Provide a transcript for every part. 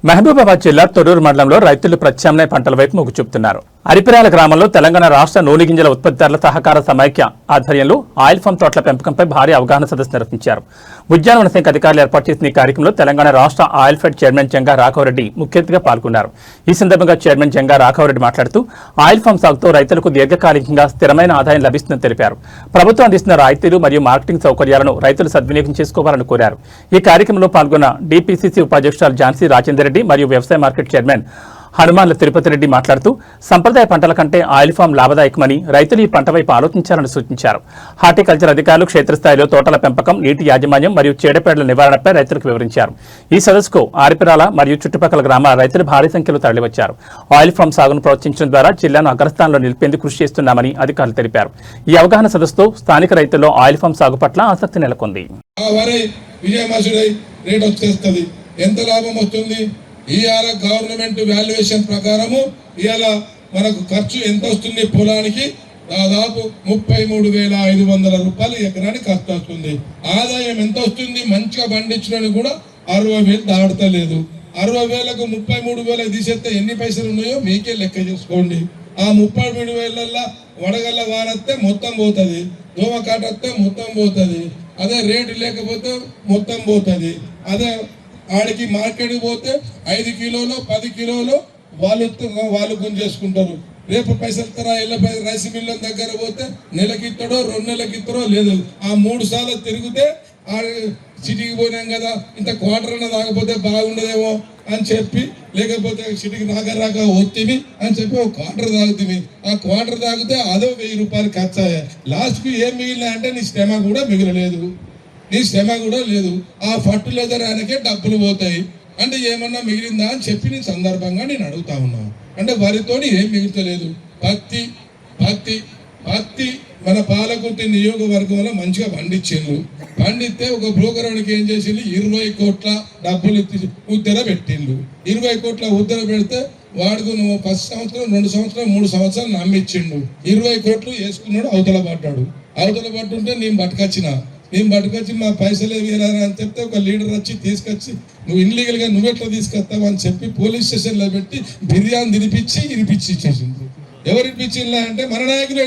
మహబూబాబాద్ జిల్లా తొర్రూరు మండలంలో రైతులు ప్రత్యామ్నాయ పంటల వైపు మొగ్గు చూపుతున్నారు. అరిపిరాల గ్రామంలో తెలంగాణ రాష్ట్ర నూనె గింజల ఉత్పత్తిదారుల సహకార సమైక్య ఆధ్వర్యంలో ఆయిల్ ఫామ్ తోటల పెంపకంపై భారీ అవగాహన సదస్సు నిర్వహించారు. ఉద్యానవన శాఖ అధికారులు ఏర్పాటు చేసిన ఈ కార్యక్రమంలో తెలంగాణ రాష్ట్ర oil fed chairman Janga Raghavareddy ముఖ్య అతిథిగా పాల్గొన్నారు. ఈ సందర్భంగా చైర్మన్ జంగా రాఘవరెడ్డి మాట్లాడుతూ ఆయిల్ ఫామ్ సాగుతో రైతులకు దీర్ఘకాలికంగా స్థిరమైన ఆదాయం లభిస్తుందని తెలిపారు. ప్రభుత్వం అందిస్తున్న రాయితీలు మరియు మార్కెటింగ్ సౌకర్యాలను రైతులు సద్వినియోగం చేసుకోవాలని కోరారు. ఈ కార్యక్రమంలో పాల్గొన్న డిపిసిసి ఉపాధ్యక్షురాలు ఝాన్సీ రాజేందర్ రెడ్డి మరియు వ్యవసాయ మార్కెట్ చైర్మన్ హనుమాన్ల తిరుపతి రెడ్డి మాట్లాడుతూ సంప్రదాయ పంటల కంటే ఆయిల్ ఫామ్ లాభదాయకమని రైతులు ఈ పంట వైపు ఆలోచించాలని సూచించారు. హార్టికల్చర్ అధికారులు క్షేత్రస్థాయిలో తోటల పెంపకం, నీటి యాజమాన్యం మరియు చీడపీడల నివారణపై రైతులకు వివరించారు. ఈ సదస్సుకు ఆరిపిరాల మరియు చుట్టుపక్కల గ్రామాల రైతులు భారీ సంఖ్యలో తరలివచ్చారు. ఆయిల్ ఫామ్ సాగును ప్రోత్సహించడం ద్వారా జిల్లాను అగ్రస్థానంలో నిలిపేందుకు కృషి చేస్తున్నామని అధికారులు తెలిపారు. ఈ అవగాహన సదస్సుతో స్థానిక రైతుల్లో ఆయిల్ ఫామ్ సాగు పట్ల ఆసక్తి నెలకొంది. ఎంత లాభం వస్తుంది? ఇవాళ గవర్నమెంట్ వాల్యుయేషన్ ప్రకారము ఇవాళ మనకు ఖర్చు ఎంత వస్తుంది? పొలానికి దాదాపు 33,500 రూపాయలు ఎకరానికి ఖర్చు వస్తుంది. ఆదాయం ఎంత వస్తుంది? మంచిగా పండించడానికి కూడా 60,000 దాడతలేదు. 60,000కు 33,000 తీసేస్తే ఎన్ని పైసలు ఉన్నాయో మీకే లెక్క చేసుకోండి. ఆ 33,000 వడగల్ల వానస్తే మొత్తం పోతుంది, దోమకాట వస్తే మొత్తం పోతుంది, అదే రేటు లేకపోతే మొత్తం పోతుంది. అదే ఆడికి మార్కెట్కి పోతే 5 కిలోలు 10 కిలోలు వాళ్ళు గుంజేసుకుంటారు. రేపు పైసలు తరా రైస్ మిల్ల దగ్గర పోతే నెలకి ఇస్తాడో 2 నెలలకి ఇస్తారో లేదు. ఆ 3 సార్లు తిరిగితే సిటీకి పోయినాం కదా, ఇంత క్వార్టర్ అన్న తాగపోతే బాగుండదేమో అని చెప్పి, లేకపోతే సిటీకి రాక వత్తివి అని చెప్పి ఒక క్వార్టర్ తాగుతుంది. ఆ క్వార్టర్ తాగితే అదో 1000 రూపాయలు ఖర్చు అయ్యాయి. లాస్ట్కి ఏం మిగిలినా అంటే నీ శ్రమ కూడా మిగలలేదు, నీ శ్రమ కూడా లేదు. ఆ ఫర్టిలైజర్ ఆయనకే డబ్బులు పోతాయి. అంటే ఏమన్నా మిగిలిందా అని చెప్పి నీ సందర్భంగా నేను అడుగుతా ఉన్నాను. అంటే వరితోని ఏం మిగులుతలేదు. పత్తి పత్తి పత్తి మన పాలకుర్తి నియోజకవర్గంలో మంచిగా పండించిండ్రు. పండిస్తే ఒక బ్రోకర్ వాడికి ఏం చేసిండు? 20 కోట్ల డబ్బులు ఉద్దర పెట్టిండు. 20 కోట్ల ఉద్దర పెడితే వాడుకు నువ్వు 1 సంవత్సరం 2 సంవత్సరం 3 సంవత్సరాలు నమ్మిచ్చిండు. 20 కోట్లు వేసుకున్నాడు, అవతల పడ్డాడు. అవతల పట్టుంటే నేను పట్టుకొచ్చి మా పైసలు ఏమిరా అని చెప్తే ఒక లీడర్ వచ్చి తీసుకొచ్చి నువ్వు ఇన్లీగల్ గా నువ్వెట్లా తీసుకొస్తావు అని చెప్పి పోలీస్ స్టేషన్ లో పెట్టి బిర్యానీ ఇరిపించి ఇచ్చేసింది. ఎవరు ఇరిపించిల్లా అంటే మన నాయకులు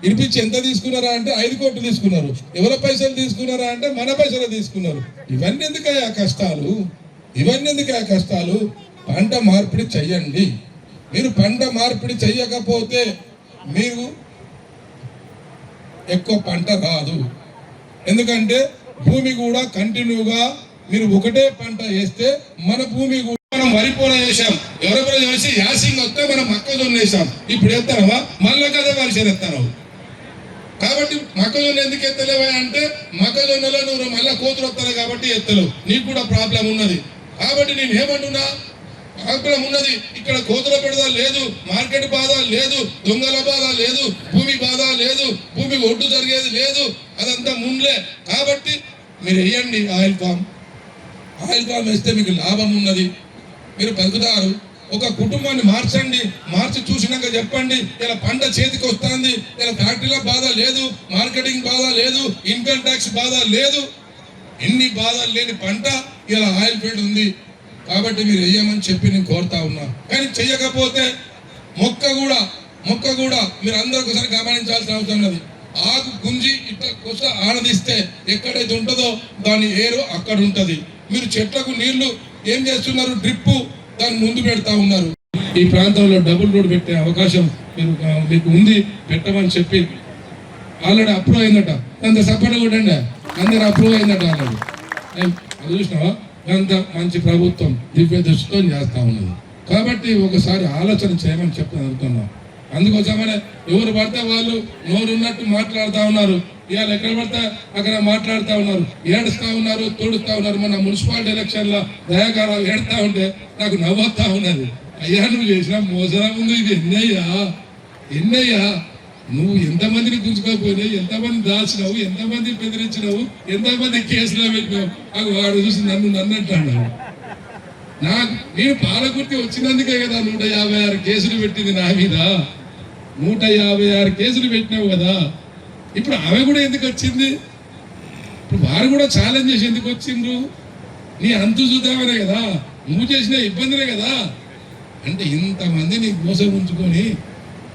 ఇరిపించి ఎంత తీసుకున్నారా అంటే 5 కోట్లు తీసుకున్నారు. ఎవరి పైసలు తీసుకున్నారా అంటే మన పైసలు తీసుకున్నారు. ఇవన్నీ ఎందుకయ్యా కష్టాలు? పంట మార్పిడి చెయ్యండి. మీరు పంట మార్పిడి చెయ్యకపోతే మీరు ఎక్కువ పంట రాదు. ఎందుకంటే భూమి కూడా కంటిన్యూగా మీరు ఒకటే పంట వేస్తే మన భూమి కూడా మనం వరిపోన వేసాం, ఎవరెవరో వేసి యాసింగ్ వస్తే మనం మొక్కజొన్న వేసాం. ఇప్పుడు ఎత్తానవా? మళ్ళీ కదా వర్షం ఎత్తాను. కాబట్టి మొక్కజొన్న ఎందుకు ఎత్తలేవా అంటే మొక్కజొన్నలో నువ్వు మళ్ళీ కోతులు వస్తాయి కాబట్టి ఎత్తలేవు. నీకు కూడా ప్రాబ్లం ఉన్నది. కాబట్టి నేను ఏమంటున్నా, ప్రాబ్లం ఉన్నది. ఇక్కడ కోతుల పెడద లేదు, మార్కెట్ బాధ లేదు, దొంగల బాధ లేదు, భూమి బాధ లేదు, భూమి ఒడ్డు జరిగేది లేదు, అదంతా ముందే. కాబట్టి మీరు వేయండి ఆయిల్ ఫామ్ వేస్తే మీకు లాభం ఉన్నది, మీరు బతుకుతారు. ఒక కుటుంబాన్ని మార్చి చూసినాక చెప్పండి, ఇలా పంట చేతికి వస్తుంది, ఇలా ఫ్యాక్టరీల బాధ లేదు, మార్కెటింగ్ బాధ లేదు, ఇన్కమ్ ట్యాక్స్ బాధ లేదు, ఎన్ని బాధలు లేని పంట ఇలా ఆయిల్ ఫీల్డ్ ఉంది. కాబట్టి మీరు వేయమని చెప్పి నేను కోరుతా ఉన్నా. కానీ చెయ్యకపోతే మొక్క కూడా మీరు అందరూ ఒకసారి గమనించాల్సిన అవసరం ఉన్నది. ఆకు గుంజి ఇట్లా కొస ఆనదిస్తే ఎక్కడైతే ఉంటుందో దాని ఏరు అక్కడ ఉంటది. మీరు చెట్లకు నీళ్లు ఏం చేస్తున్నారు? డ్రిప్పు దాన్ని ముందు పెడతా ఉన్నారు. ఈ ప్రాంతంలో డబుల్ రోడ్ పెట్టే అవకాశం మీకు ఉంది, పెట్టమని చెప్పి ఆల్రెడీ అప్రూవ్ అయిందట. అంత సపోర్ట్ కూడా అండి, అందరు అప్రూవ్ అయిందట ఆల్రెడీ. అది చూసినావా? అంత మంచి ప్రభుత్వం దివ్య దృష్టితో చేస్తా ఉన్నది. కాబట్టి ఒకసారి ఆలోచన చేయమని చెప్పని అనుకున్నాం. అందుకోసమనే ఎవరు పడితే వాళ్ళు నోరున్నట్టు మాట్లాడుతూ ఉన్నారు. ఇవాళ ఎక్కడ పడితే అక్కడ మాట్లాడుతూ ఉన్నారు, ఏడుస్తూ ఉన్నారు, తోడుస్తూ ఉన్నారు. మన మున్సిపాలిటీ ఎలక్షన్లో దయాగారాలు ఏడుస్తూ ఉంటే నాకు నవ్వుతా ఉన్నది. అయ్యా నువ్వు చేసిన మోసరా ముందు ఇది ఎన్నయ్యా నువ్వు ఎంతమందిని గుంజుకోపోయినావు, ఎంతమంది దాచినావు, ఎంతమంది బెదిరించినావు, ఎంతమంది కేసులో పెట్టినావు. నాకు వాడు చూసి నన్ను అంటాడు. నేను పాలకుర్తి వచ్చినందుకే కదా 156 కేసులు పెట్టింది నా మీద. 156 కేసులు పెట్టినావు కదా. ఇప్పుడు ఆమె కూడా ఎందుకు వచ్చింది? ఇప్పుడు వారు కూడా ఛాలెంజ్ చేసి ఎందుకు వచ్చిండ్రు? నీ అంతు చూద్దామనే కదా. నువ్వు చేసిన ఇబ్బందినే కదా. అంటే ఇంతమందిని మోసం ఉంచుకొని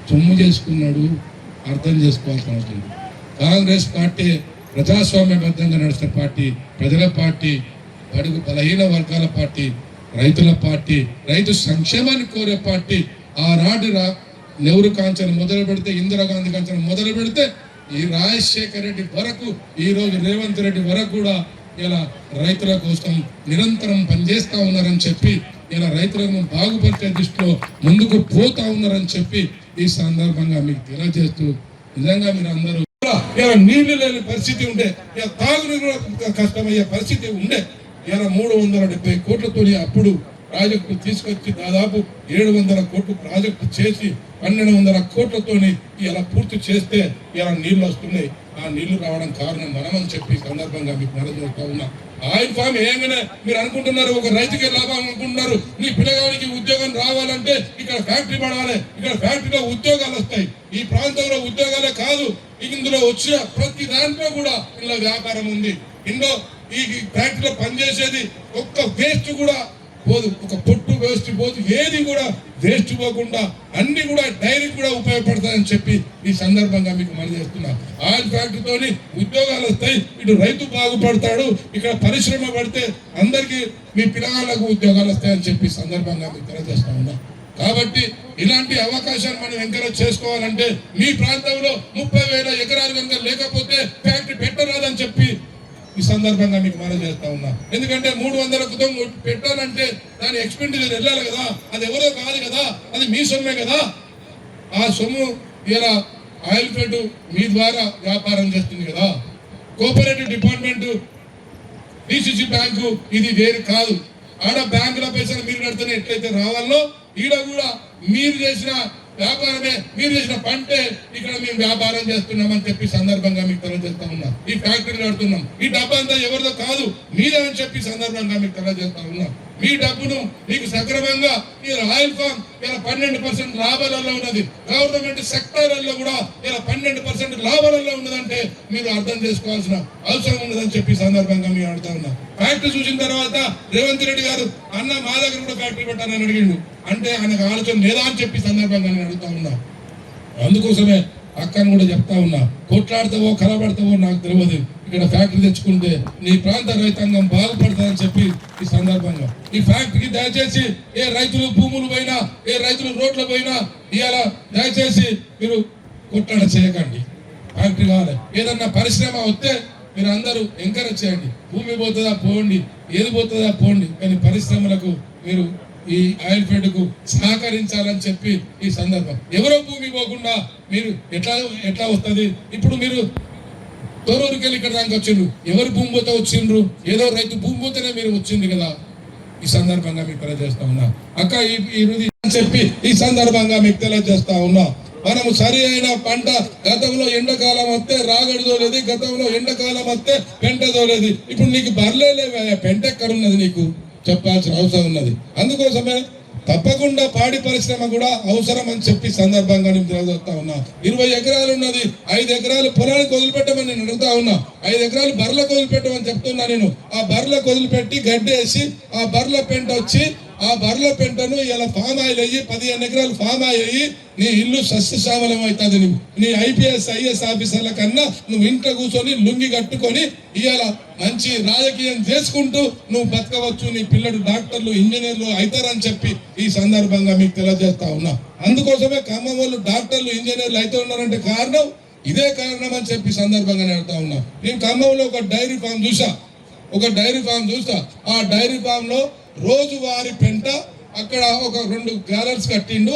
సొమ్ము చేసుకున్నాడు. అర్థం చేసుకోవాల్సిన అవసరం. కాంగ్రెస్ పార్టీ ప్రజాస్వామ్యబద్ధంగా నడిచిన పార్టీ, ప్రజల పార్టీ, బడుగు బలహీన వర్గాల పార్టీ, రైతుల పార్టీ, రైతు సంక్షేమాన్ని కోరే పార్టీ. ఆనాడు నెహ్రూ కాంచన మొదలు పెడితే, ఇందిరాగాంధీ కాంచన మొదలు పెడితే, ఈ రాజశేఖర రెడ్డి వరకు, ఈ రోజు రేవంత్ రెడ్డి వరకు కూడా ఇలా రైతుల కోసం నిరంతరం పనిచేస్తా ఉన్నారని చెప్పి, ఇలా రైతులను బాగుపరిచే దృష్టిలో ముందుకు పోతా ఉన్నారని చెప్పి ఈ సందర్భంగా మీకు తెలియజేస్తూ, నిజంగా మీరు అందరూ ఇలా నీళ్లు లేని పరిస్థితి ఉండే, ఇలా తాగునీరు కష్టమయ్యే పరిస్థితి ఉండే. ఇలా 370 కోట్లతో అప్పుడు ప్రాజెక్టు తీసుకొచ్చి దాదాపు 700 కోట్లు ప్రాజెక్టు చేసి 1200 కోట్లతోని ఇలా పూర్తి చేస్తే ఇలా నీళ్లు వస్తున్నాయి. ఆ నీళ్లు రావడం కారణం మనమని చెప్పి సందర్భంగా మీకు మనజేస్తా ఉన్నా. ఆయిల్ ఫామ్ ఏంగానే మీరు అనుకుంటున్నారు ఒక రైతుకే లాభం అనుకుంటున్నారు. మీ పిల్లగానికి ఉద్యోగం రావాలంటే ఇక్కడ ఫ్యాక్టరీ పడాలి, ఇక్కడ ఫ్యాక్టరీలో ఉద్యోగాలు వస్తాయి. ఈ ప్రాంతంలో ఉద్యోగాలే కాదు, ఇందులో వచ్చిన ప్రతి దాంట్లో కూడా ఇలా వ్యాపారం ఉంది. ఇందులో ఈ ఫ్యాక్టరీలో పనిచేసేది ఒక్క వేస్ట్ కూడా పోదు, ఒక పొట్టు వేస్ట్ పోదు, ఏది కూడా వేస్ట్ పోకుండా అన్ని కూడా డైరీ కూడా ఉపయోగపడతాయని చెప్పి ఈ సందర్భంగా మీకు మనం చేస్తున్నా. ఆయిల్ ఫ్యాక్టరీతోని ఉద్యోగాలు వస్తాయి, ఇటు రైతు బాగుపడతాడు, ఇక్కడ పరిశ్రమ పడితే అందరికీ మీ పిల్లగాళ్ళకు ఉద్యోగాలు వస్తాయని చెప్పి సందర్భంగా మీకు తెలియజేస్తా ఉన్నా. కాబట్టి ఇలాంటి అవకాశాలు మనం ఎంకరేజ్ చేసుకోవాలంటే మీ ప్రాంతంలో 30,000 ఎకరాలు కనుక లేకపోతే ఫ్యాక్టరీ పెట్టరాదని చెప్పి ఈ సందర్భంగా మీకు మనం చేస్తా ఉన్నా. ఎందుకంటే 300 పెట్టాలంటే దాని ఎక్స్పెండిచర్ వెళ్ళాలి కదా, అది ఎవరో కాదు కదా, అది మీ సొమ్మే కదా. ఆ సొమ్ము ఇలా ఆయిల్ ఫెడ్ మీ ద్వారా వ్యాపారం చేస్తుంది కదా. కోఆపరేటివ్ డిపార్ట్మెంట్, డిసిసి బ్యాంకు ఇది వేరు కాదు. ఆడ బ్యాంకుల పైసలు మీరు కడితేనే ఎట్లయితే రావాలో, ఈడ కూడా మీరు చేసిన వ్యాపారమే, మీరు చేసిన పంటే ఇక్కడ మేము వ్యాపారం చేస్తున్నామని చెప్పి సందర్భంగా మీకు తెలియజేస్తా ఉన్నాం. ఈ ఫ్యాక్టరీ కడుతున్నాం, ఈ డబ్బు అంతా ఎవరిదో కాదు మీదే అని చెప్పి సందర్భంగా మీకు తెలియజేస్తా ఉన్నాం. మీ డబ్బును మీకు సక్రమంగా ఈ ఆయిల్ ఫామ్ ఇలా 12% లాభాలలో ఉన్నది. గవర్నమెంట్ సెక్టార్లలో కూడా ఇలా 12% లాభాలలో ఉన్నదంటే మీరు అర్థం చేసుకోవాల్సిన అవసరం ఉన్నదని చెప్పి సందర్భంగా మీరు అడుగుతా ఉన్నా. ఫ్యాక్టరీ చూసిన తర్వాత రేవంత్ రెడ్డి గారు అన్న మా దగ్గర కూడా ఫ్యాక్టరీ పెట్టానని అడిగిండు. అంటే ఆయనకు ఆలోచన లేదా అని చెప్పి సందర్భంగా నేను అడుగుతా ఉన్నా. అందుకోసమే అక్కను కూడా చెప్తా ఉన్నా, కొట్లాడతావో కలబడతావో నాకు తెలియదు, ఇక్కడ ఫ్యాక్టరీ తెచ్చుకుంటే నీ ప్రాంత రైతాంగం బాగుపడతారని చెప్పి ఈ సందర్భంగా ఈ ఫ్యాక్టరీకి దయచేసి ఏ రైతులు భూములు పోయినా, ఏ రైతులు రోడ్లు పోయినా ఇవాళ దయచేసి మీరు కొట్లాడ చేయకండి. ఫ్యాక్టరీ కావాలి, ఏదన్నా పరిశ్రమ వస్తే మీరు అందరూ ఎంకరేజ్ చేయండి. భూమి పోతుందా పోండి, ఏది పోతుందా పోండి, కానీ పరిశ్రమలకు మీరు ఈ ఆయిల్ ఫెడ్ కు సహకరించాలని చెప్పి ఈ సందర్భం. ఎవరో భూమి పోకుండా మీరు ఎట్లా వస్తుంది? ఇప్పుడు మీరు తోరూరుకి వెళ్ళి ఇక్కడ దానికి వచ్చిండ్రు, ఎవరు భూమి పోతే వచ్చిండ్రు? ఏదో రైతు భూమి పోతేనే మీరు వచ్చింది కదా. ఈ సందర్భంగా మీకు తెలియజేస్తా ఉన్నా అక్క ఈ చెప్పి ఈ సందర్భంగా మీకు తెలియజేస్తా ఉన్నా. మనము సరి అయిన పంట, గతంలో ఎండాకాలం వస్తే రాగడి తోలేది, గతంలో ఎండాకాలం వస్తే పెంట తోలేది. ఇప్పుడు నీకు బర్లే లేవా, పెంట ఎక్కడున్నది నీకు చెప్పాల్సిన అవసరం ఉన్నది. అందుకోసమే తప్పకుండా పాడి పరిశ్రమ కూడా అవసరం అని చెప్పి సందర్భంగా నేను తెలియజేస్తా ఉన్నా. 20 ఎకరాలు ఉన్నది, 5 ఎకరాలు పొలానికి వదిలిపెట్టమని నేను అడుగుతా ఉన్నా. 5 ఎకరాలు బర్లకు వదిలిపెట్టమని చెప్తున్నా నేను. ఆ బర్లకు వదిలిపెట్టి గడ్డేసి ఆ బర్ల పెంట వచ్చి ఆ బర్ల పెంటను ఇలా ఫామ్ ఆయిల్ అయ్యి 15 ఎకరాలు ఫామ్ ఆయిల్ అయ్యి నీ ఇల్లు సస్యశ్యామలం అవుతుంది. నీ IPS IAS ఆఫీసర్ల కన్నా నువ్వు ఇంట్లో కూర్చొని లుంగి కట్టుకొని ఇవాళ మంచి రాజకీయం చేసుకుంటూ నువ్వు బతకవచ్చు. నీ పిల్లడు డాక్టర్లు ఇంజనీర్లు అవుతారని చెప్పి ఈ సందర్భంగా మీకు తెలియజేస్తా ఉన్నా. అందుకోసమే ఖమ్మం వాళ్ళు డాక్టర్లు ఇంజనీర్లు అయితే ఉన్నారంటే కారణం ఇదే కారణం అని చెప్పి సందర్భంగా అడుగుతా ఉన్నా. నేను ఖమ్మంలో ఒక డైరీ ఫామ్ చూసా. ఆ డైరీ ఫామ్ లో రోజువారీ పెంట అక్కడ ఒక 2 గ్యాలర్స్ కట్టిండు.